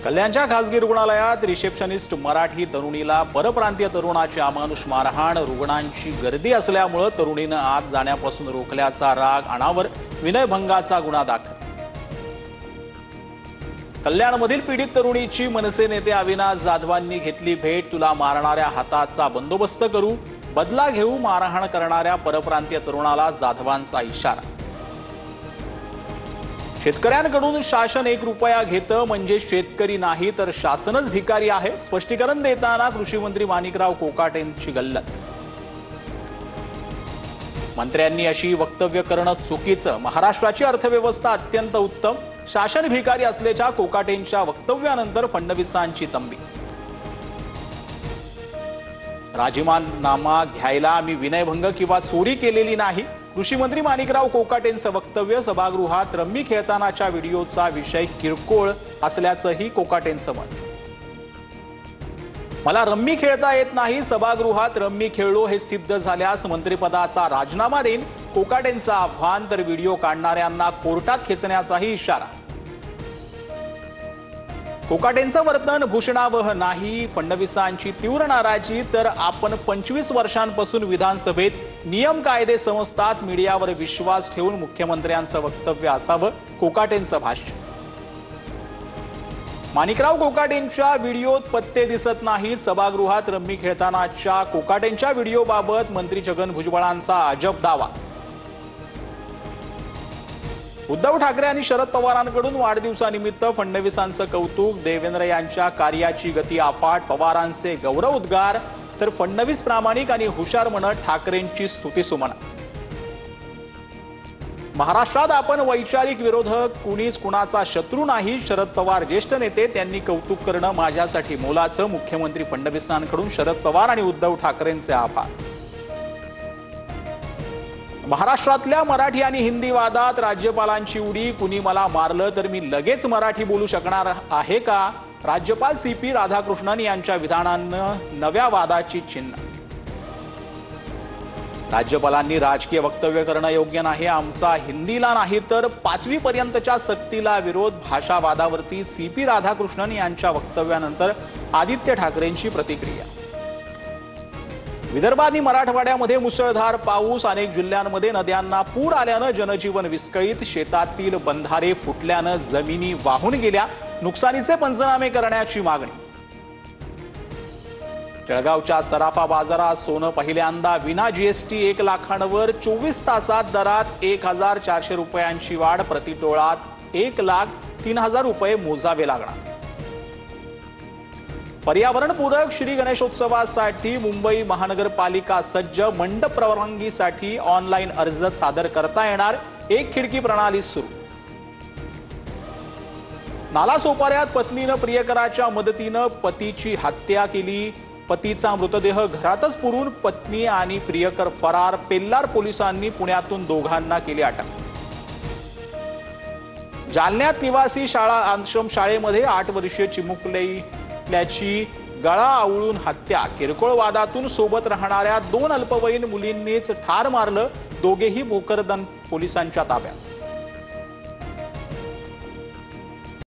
कल्याणच्या खासगी रुग्णालयात रिसेप्शनिस्ट मराठी तरुणीला परप्रांतीय तरुणाची अमानुष मारहाण, रुग्णांची गर्दी असल्यामुळे तरुणीनं आत जाण्यापासून रोखल्याचा राग अनावर विनयभंगाचा गुन्हा दाखल। कल्याणमधील पीडित तरुणीची मनसे नेते अविनाश जाधवांनी घेतली भेट। तुला मारणाऱ्या हाताचा बंदोबस्त करू, बदला घेऊ, मारहाण करणाऱ्या परप्रांतीय तरुणाला जाधवांचा इशारा। शेतकऱ्यांकडून शासन 1 रुपया घेतं म्हणजे शेतकरी नाही तर शासनच भिकारी आहे, स्पष्टीकरण देताना कृषी मंत्री माणिकराव कोकाटेंची गल्लत। मंत्र्यांनी अशी वक्तव्य करणं चुकीचं, महाराष्ट्राची अर्थव्यवस्था अत्यंत उत्तम, शासन भिकारी असल्याच्या कोकाटेंच्या वक्तव्यानंतर फडणवीसांची तंबी। राजीनामा घ्यायला मी विनयभंग किंवा चोरी केलेली नाही, कृषी मंत्री माणिकराव कोकाटेंचं वक्तव्य। सभागृहात रम्मी खेळतानाच्या व्हिडिओचा विषय किरकोळ असल्याचंही कोकाटेंचं मत। मला रम्मी खेळता येत नाही, सभागृहात रम्मी खेळलो हे सिद्ध झाल्यास मंत्रिपदाचा राजीनामा देईन, कोकाटेंचं आव्हान। तर व्हिडिओ काढणाऱ्यांना कोर्टात खेचण्याचाही इशारा। कोकाटेंचं वर्तन भूषणावह नाही, फडणवीसांची तीव्र नाराजी। तर आपण 25 वर्षांपासून विधानसभेत नियम कायदे समजतात, मीडियावर विश्वास ठेवून मुख्यमंत्र्यांचं वक्तव्य असावं, कोकाटेंचं भाष्य। माणिकराव कोकाटेंच्या व्हिडिओत पत्ते दिसत नाहीत, सभागृहात रम्मी खेळतानाच्या कोकाटेंच्या व्हिडिओबाबत मंत्री छगन भुजबळांचा अजब दावा। उद्धव ठाकरे आणि शरद पवारांकडून वाढदिवसानिमित्त फडणवीसांचं कौतुक, देवेंद्र यांच्या कार्याची गती अफाट, पवारांचे गौरव उद्गार। तर फडणवीस प्रामाणिक आणि हुशार म्हणत ठाकरेंची स्तुतीसुमनं। महाराष्ट्रात आपण वैचारिक विरोधक, कुणीच कुणाचा शत्रू नाही, शरद पवार ज्येष्ठ नेते, त्यांनी कौतुक करणं माझ्यासाठी मोलाचं, मुख्यमंत्री फडणवीसांकडून शरद पवार आणि उद्धव ठाकरेंचे आभार। महाराष्ट्रातल्या मराठी आणि हिंदी वादात राज्यपालांची उडी, कुणी मला मारलं तर मी लगेच मराठी बोलू शकणार आहे का? राज्यपाल CP राधाकृष्णन यांच्या विधानानं नव्या वादाची चिन्ह। राज्यपालांनी राजकीय वक्तव्य करणं योग्य नाही, आमचा हिंदीला नाही तर 5वी पर्यंतच्या सक्तीला विरोध। भाषा वादावरती CP राधाकृष्णन यांच्या वक्तव्यानंतर आदित्य ठाकरेंची प्रतिक्रिया। विदर्भ आणि मराठवाड्यामध्ये मुसळधार पाऊस, अनेक जिल्ह्यांमध्ये नद्यांना पूर आल्यानं जनजीवन विस्कळीत, शेतातील बंधारे फुटल्यानं जमिनी वाहून गेल्या, नुकसानीचे पंचनामे करण्याची मागणी। जळगावच्या सराफा बाजारात सोनं पहिल्यांदा विना GST 1 लाखांवर, 24 तासात दरात 1400 रुपयांची वाढ, प्रतितोळात 1,03,000 रुपये मोजावे लागणार। पर्यावरणपूरक श्री गणेशोत्सवासाठी मुंबई महानगरपालिका सज्ज, मंडप परवानगीसाठी ऑनलाईन अर्ज सादर करता येणार, 1 खिडकी प्रणाली सुरू। नालासोपाऱ्यात पत्नीनं प्रियकराच्या मदतीनं पतीची हत्या केली, पतीचा मृतदेह घरातच पुरून पत्नी आणि प्रियकर फरार, पेल्लार पोलिसांनी पुण्यातून दोघांना केली अटक। जालन्यात निवासी शाळा आश्रम शाळेमध्ये 8 वर्षीय चिमुकल्याची गळा आवळून हत्या, किरकोळ वादातून सोबत राहणाऱ्या 2 अल्पवयीन मुलींनीच ठार मारलं, दोघेही भोकरदन पोलिसांच्या ताब्यात।